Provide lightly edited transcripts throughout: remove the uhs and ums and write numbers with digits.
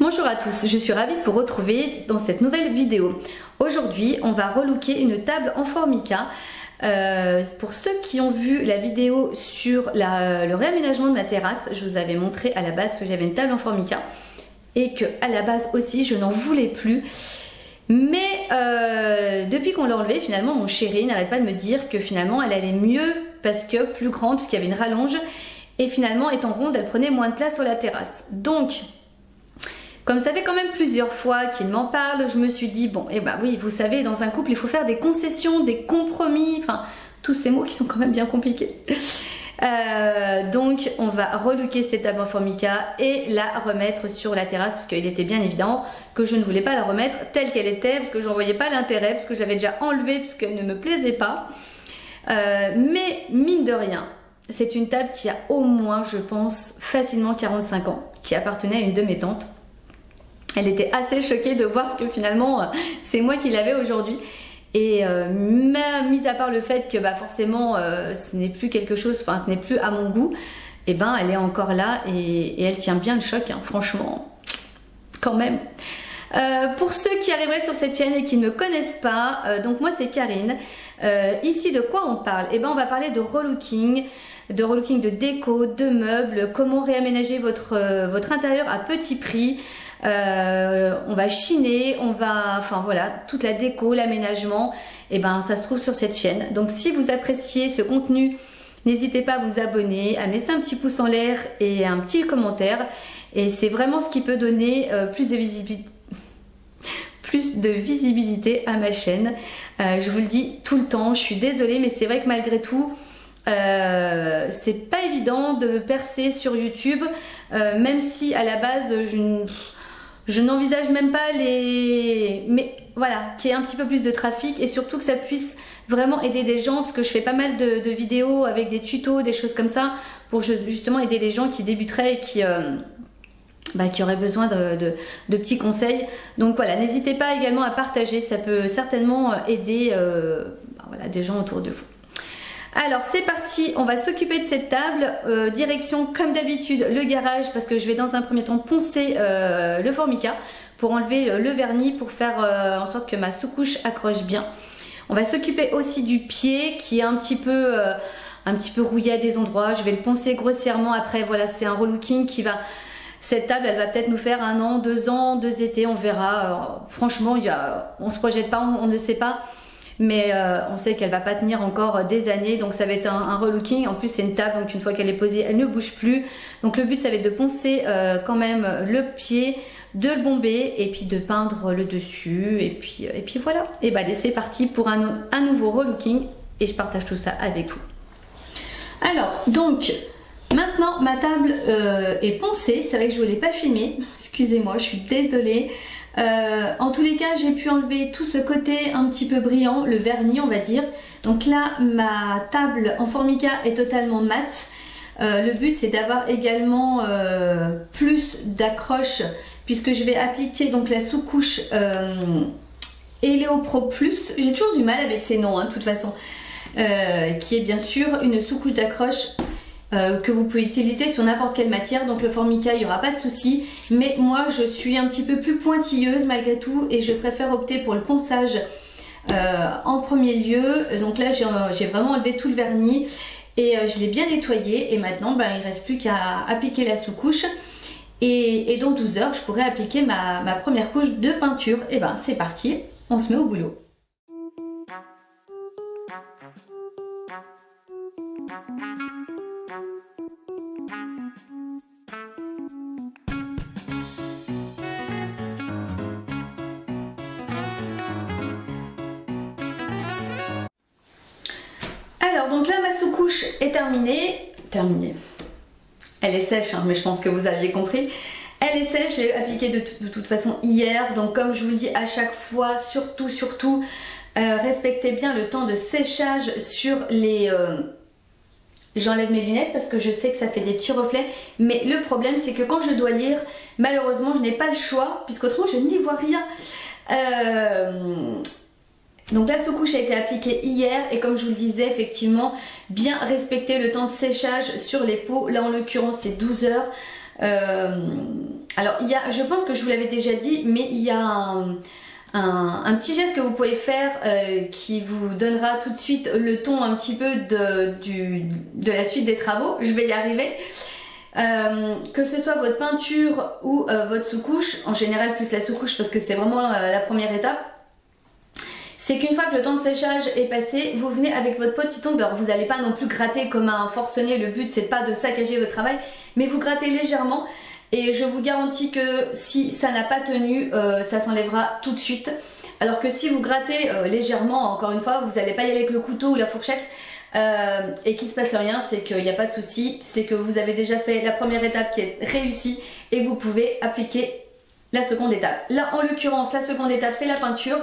Bonjour à tous, je suis ravie de vous retrouver dans cette nouvelle vidéo. Aujourd'hui, on va relooker une table en formica. Pour ceux qui ont vu la vidéo sur le réaménagement de ma terrasse, je vous avais montré à la base que j'avais une table en formica et que à la base aussi je n'en voulais plus. Mais depuis qu'on l'a enlevée, finalement mon chéri n'arrête pas de me dire que finalement elle allait mieux parce que plus grande, puisqu'il y avait une rallonge, et finalement étant ronde elle prenait moins de place sur la terrasse. Donc comme ça fait quand même plusieurs fois qu'il m'en parle, je me suis dit bon, et bah oui, vous savez, dans un couple il faut faire des concessions, des compromis, enfin tous ces mots qui sont quand même bien compliqués. Donc on va relooker cette table en formica et la remettre sur la terrasse, parce qu'il était bien évident que je ne voulais pas la remettre telle qu'elle était, parce que j'en voyais pas l'intérêt, parce que je l'avais déjà enlevée puisqu'elle ne me plaisait pas. Mais mine de rien, c'est une table qui a au moins, je pense, facilement 45 ans, qui appartenait à une de mes tantes. Elle était assez choquée de voir que finalement c'est moi qui l'avais aujourd'hui. Et mis à part le fait que bah, forcément ce n'est plus quelque chose, enfin ce n'est plus à mon goût, et ben elle est encore là et elle tient bien le choc, hein, franchement, quand même. Pour ceux qui arriveraient sur cette chaîne et qui ne me connaissent pas, donc moi c'est Karine. Ici de quoi on parle? Et ben on va parler de relooking de déco, de meubles, comment réaménager votre intérieur à petit prix. On va chiner, on va, enfin voilà, toute la déco, l'aménagement, et ben ça se trouve sur cette chaîne. Donc si vous appréciez ce contenu, n'hésitez pas à vous abonner, à me laisser un petit pouce en l'air et un petit commentaire. Et c'est vraiment ce qui peut donner plus de visibilité à ma chaîne. Je vous le dis tout le temps, je suis désolée, mais c'est vrai que malgré tout, c'est pas évident de percer sur YouTube, même si à la base je n'envisage même pas mais voilà, qu'il y ait un petit peu plus de trafic et surtout que ça puisse vraiment aider des gens, parce que je fais pas mal de vidéos avec des tutos, des choses comme ça, pour justement aider les gens qui débuteraient et qui auraient besoin de petits conseils. Donc voilà, n'hésitez pas également à partager, ça peut certainement aider voilà, des gens autour de vous. Alors c'est parti, on va s'occuper de cette table, direction comme d'habitude le garage, parce que je vais dans un premier temps poncer le formica pour enlever le vernis, pour faire en sorte que ma sous-couche accroche bien. On va s'occuper aussi du pied qui est un petit peu rouillé à des endroits, je vais le poncer grossièrement. Après voilà, c'est un relooking qui va... Cette table elle va peut-être nous faire 1 an, 2 ans, 2 étés, on verra. Franchement on se projette pas, on ne sait pas. Mais on sait qu'elle va pas tenir encore des années, donc ça va être un relooking. En plus c'est une table, donc une fois qu'elle est posée elle ne bouge plus. Donc le but ça va être de poncer quand même le pied, de le bomber et puis de peindre le dessus, et puis voilà. Et bah c'est parti pour un nouveau relooking et je partage tout ça avec vous. Alors donc maintenant ma table est poncée, c'est vrai que je ne vous l'ai pas filmé, excusez-moi, je suis désolée. En tous les cas j'ai pu enlever tout ce côté un petit peu brillant, le vernis on va dire. Donc là ma table en formica est totalement mate. Le but c'est d'avoir également plus d'accroche, puisque je vais appliquer donc la sous-couche Eleo Pro Plus. J'ai toujours du mal avec ces noms hein, de toute façon, qui est bien sûr une sous-couche d'accroche que vous pouvez utiliser sur n'importe quelle matière. Donc le formica il n'y aura pas de souci, mais moi je suis un petit peu plus pointilleuse malgré tout et je préfère opter pour le ponçage en premier lieu. Donc là j'ai vraiment enlevé tout le vernis et je l'ai bien nettoyé, et maintenant il ne reste plus qu'à appliquer la sous-couche et dans 12 heures je pourrai appliquer ma première couche de peinture. Et ben c'est parti, on se met au boulot. Alors donc là ma sous-couche est terminée. Elle est sèche hein, mais je pense que vous aviez compris. Elle est sèche, je l'ai appliquée de toute façon hier. Donc comme je vous le dis à chaque fois, surtout respectez bien le temps de séchage sur les... J'enlève mes lunettes parce que je sais que ça fait des petits reflets, mais le problème c'est que quand je dois lire, malheureusement je n'ai pas le choix, puisqu'autrement je n'y vois rien. Donc la sous-couche a été appliquée hier et comme je vous le disais, effectivement bien respecter le temps de séchage sur les peaux. Là en l'occurrence c'est 12 heures. Alors je pense que je vous l'avais déjà dit, mais il y a un petit geste que vous pouvez faire qui vous donnera tout de suite le ton un petit peu de la suite des travaux. Je vais y arriver. Que ce soit votre peinture ou votre sous-couche, en général plus la sous-couche parce que c'est vraiment la première étape, c'est qu'une fois que le temps de séchage est passé, vous venez avec votre petit ongle. Alors vous n'allez pas non plus gratter comme un forcené, le but c'est pas de saccager votre travail, mais vous grattez légèrement et je vous garantis que si ça n'a pas tenu, ça s'enlèvera tout de suite. Alors que si vous grattez légèrement, encore une fois, vous n'allez pas y aller avec le couteau ou la fourchette et qu'il ne se passe rien, c'est qu'il n'y a pas de souci, c'est que vous avez déjà fait la première étape qui est réussie et vous pouvez appliquer la seconde étape. Là en l'occurrence la seconde étape c'est la peinture.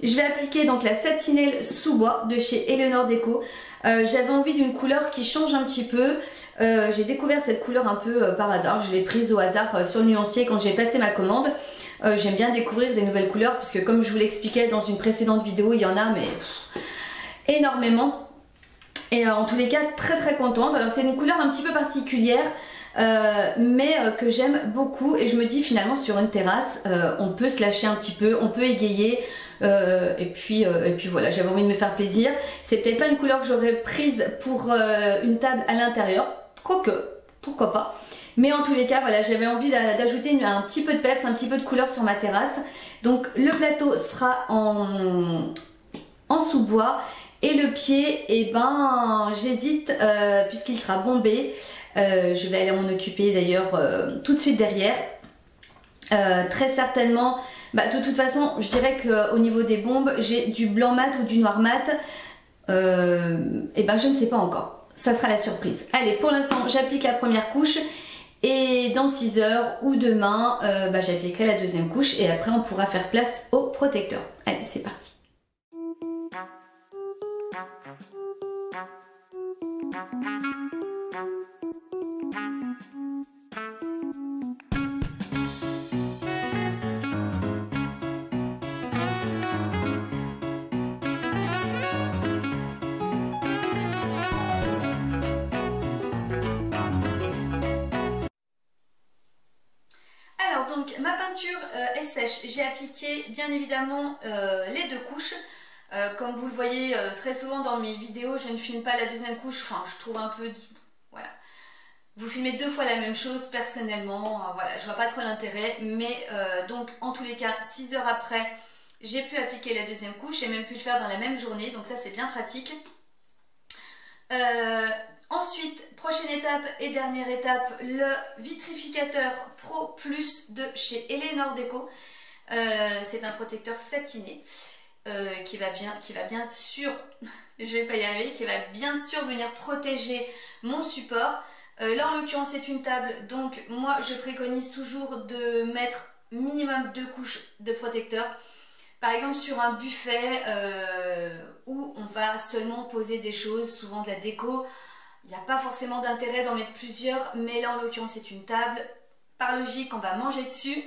Je vais appliquer donc la satinelle sous bois de chez Eleanor Deco. J'avais envie d'une couleur qui change un petit peu. J'ai découvert cette couleur un peu par hasard. Je l'ai prise au hasard sur le nuancier quand j'ai passé ma commande. J'aime bien découvrir des nouvelles couleurs puisque comme je vous l'expliquais dans une précédente vidéo, il y en a mais énormément. Et en tous les cas très contente. Alors c'est une couleur un petit peu particulière. Mais que j'aime beaucoup et je me dis finalement sur une terrasse on peut se lâcher un petit peu, on peut égayer et puis voilà, j'avais envie de me faire plaisir. C'est peut-être pas une couleur que j'aurais prise pour une table à l'intérieur, quoique, pourquoi pas. Mais en tous les cas voilà, j'avais envie d'ajouter un petit peu de peps, un petit peu de couleur sur ma terrasse. Donc le plateau sera en sous-bois. Et le pied, eh ben j'hésite puisqu'il sera bombé. Je vais aller m'en occuper d'ailleurs tout de suite derrière. Très certainement, de toute façon je dirais qu'au niveau des bombes j'ai du blanc mat ou du noir mat. Et ben je ne sais pas encore. Ça sera la surprise. Allez, pour l'instant j'applique la première couche. Et dans 6 heures ou demain, j'appliquerai la deuxième couche. Et après on pourra faire place au protecteur. Allez, c'est parti. Donc ma peinture est sèche, j'ai appliqué bien évidemment les deux couches. Comme vous le voyez très souvent dans mes vidéos, je ne filme pas la deuxième couche, enfin je trouve un peu... Voilà. Vous filmez deux fois la même chose personnellement, voilà, je vois pas trop l'intérêt. Mais donc en tous les cas, 6 heures après, j'ai pu appliquer la deuxième couche, j'ai même pu le faire dans la même journée, donc ça c'est bien pratique. Ensuite, prochaine étape et dernière étape, le vitrificateur Pro Plus de chez Eleanor Deco. C'est un protecteur satiné qui va bien sûr, je vais pas y arriver, qui va bien sûr venir protéger mon support. Là en l'occurrence c'est une table, donc moi je préconise toujours de mettre minimum 2 couches de protecteur. Par exemple sur un buffet où on va seulement poser des choses, souvent de la déco. Il n'y a pas forcément d'intérêt d'en mettre plusieurs, mais là en l'occurrence c'est une table. Par logique on va manger dessus,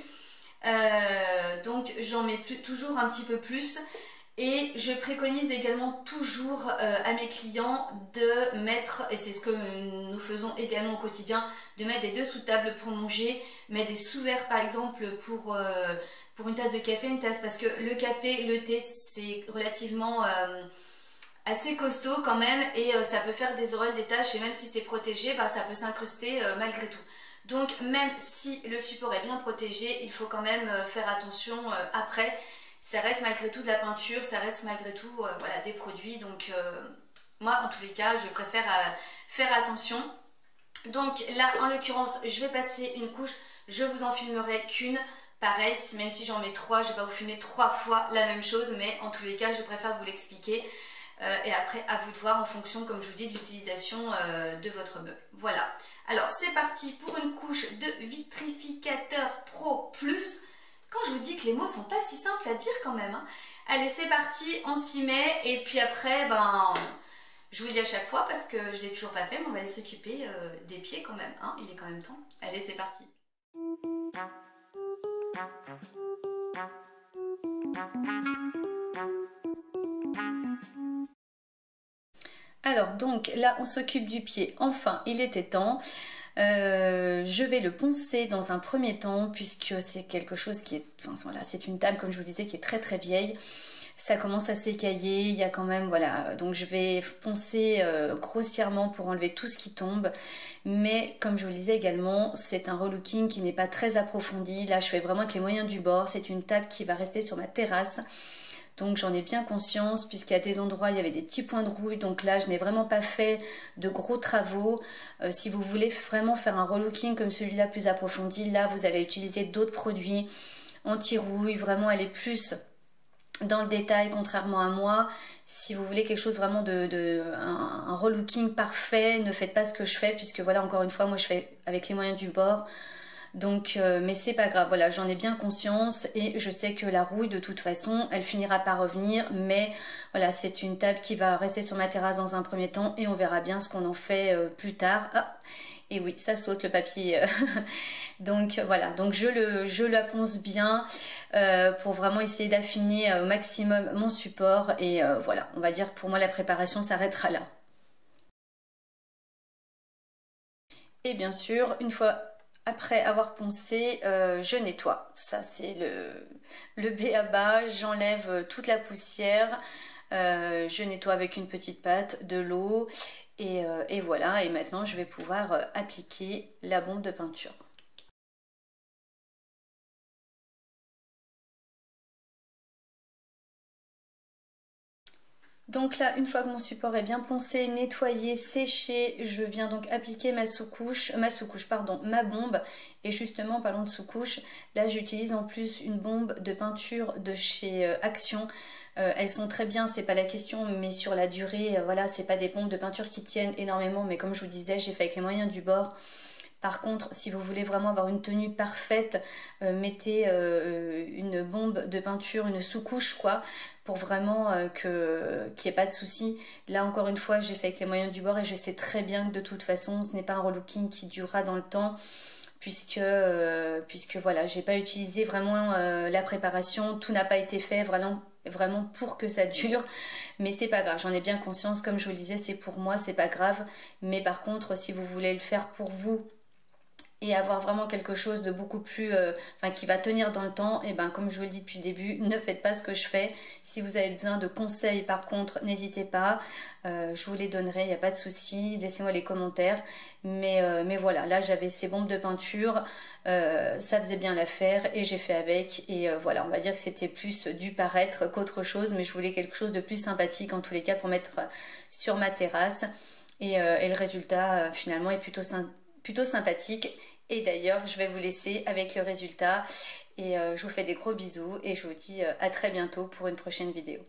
donc j'en mets toujours un petit peu plus. Et je préconise également toujours à mes clients de mettre, et c'est ce que nous faisons également au quotidien, de mettre des dessous de table pour manger, mettre des sous-verres par exemple pour une tasse de café, une tasse, parce que le café, le thé c'est relativement... assez costaud quand même et ça peut faire des auréoles, des taches, et même si c'est protégé, ça peut s'incruster malgré tout. Donc même si le support est bien protégé, il faut quand même faire attention après. Ça reste malgré tout de la peinture, ça reste malgré tout voilà, des produits. Donc moi en tous les cas je préfère faire attention. Donc là en l'occurrence je vais passer une couche, je vous en filmerai qu'une. Pareil, même si j'en mets 3, je ne vais pas vous filmer 3 fois la même chose, mais en tous les cas je préfère vous l'expliquer. Et après à vous de voir en fonction, comme je vous dis, de l'utilisation de votre meuble. Voilà, alors c'est parti pour une couche de vitrificateur Pro Plus. Quand je vous dis que les mots sont pas si simples à dire quand même, hein. Allez c'est parti, on s'y met. Et puis après je vous le dis à chaque fois parce que je ne l'ai toujours pas fait, mais on va aller s'occuper des pieds quand même, hein. Il est quand même temps. Allez c'est parti. Alors donc là on s'occupe du pied, enfin il était temps. Je vais le poncer dans un premier temps puisque c'est quelque chose qui est, enfin voilà, c'est une table comme je vous disais qui est très très vieille. Ça commence à s'écailler, il y a quand même, voilà, donc je vais poncer grossièrement pour enlever tout ce qui tombe. Mais comme je vous le disais également, c'est un relooking qui n'est pas très approfondi. Là, je fais vraiment avec les moyens du bord. C'est une table qui va rester sur ma terrasse. Donc j'en ai bien conscience puisqu'à des endroits il y avait des petits points de rouille, donc là je n'ai vraiment pas fait de gros travaux. Si vous voulez vraiment faire un relooking comme celui-là plus approfondi, là vous allez utiliser d'autres produits anti-rouille, vraiment aller plus dans le détail contrairement à moi. Si vous voulez quelque chose vraiment un relooking parfait, ne faites pas ce que je fais puisque voilà, encore une fois, moi je fais avec les moyens du bord. Donc, mais c'est pas grave, voilà, j'en ai bien conscience et je sais que la rouille de toute façon, elle finira par revenir, mais voilà, c'est une table qui va rester sur ma terrasse dans un premier temps et on verra bien ce qu'on en fait plus tard. Ah, et oui, ça saute le papier. Donc voilà, donc je la ponce bien pour vraiment essayer d'affiner au maximum mon support et voilà, on va dire que pour moi la préparation s'arrêtera là. Et bien sûr, une fois après avoir poncé, je nettoie. Ça, c'est le b.a-ba. J'enlève toute la poussière. Je nettoie avec une petite pâte, de l'eau. Et voilà. Et maintenant, je vais pouvoir appliquer la bombe de peinture. Donc là, une fois que mon support est bien poncé, nettoyé, séché, je viens donc appliquer ma bombe. Et justement, parlons de sous-couche, là j'utilise en plus une bombe de peinture de chez Action. Elles sont très bien, c'est pas la question, mais sur la durée, voilà, c'est pas des bombes de peinture qui tiennent énormément, mais comme je vous disais, j'ai fait avec les moyens du bord. Par contre, si vous voulez vraiment avoir une tenue parfaite, mettez une bombe de peinture, une sous-couche quoi, pour vraiment qu'il n'y ait pas de souci. Là encore une fois, j'ai fait avec les moyens du bord et je sais très bien que de toute façon, ce n'est pas un relooking qui durera dans le temps. Puisque voilà, j'ai pas utilisé vraiment la préparation, tout n'a pas été fait vraiment pour que ça dure, mais c'est pas grave, j'en ai bien conscience, comme je vous le disais, c'est pour moi, c'est pas grave, mais par contre, si vous voulez le faire pour vous, et avoir vraiment quelque chose de beaucoup plus, enfin qui va tenir dans le temps, et ben comme je vous le dis depuis le début, ne faites pas ce que je fais. Si vous avez besoin de conseils par contre, n'hésitez pas, je vous les donnerai, il n'y a pas de souci, laissez-moi les commentaires. Mais voilà, là j'avais ces bombes de peinture, ça faisait bien l'affaire et j'ai fait avec. Et voilà, on va dire que c'était plus du paraître qu'autre chose, mais je voulais quelque chose de plus sympathique en tous les cas pour mettre sur ma terrasse. Et le résultat finalement est plutôt sympathique. Et d'ailleurs, je vais vous laisser avec le résultat. Et je vous fais des gros bisous et je vous dis à très bientôt pour une prochaine vidéo.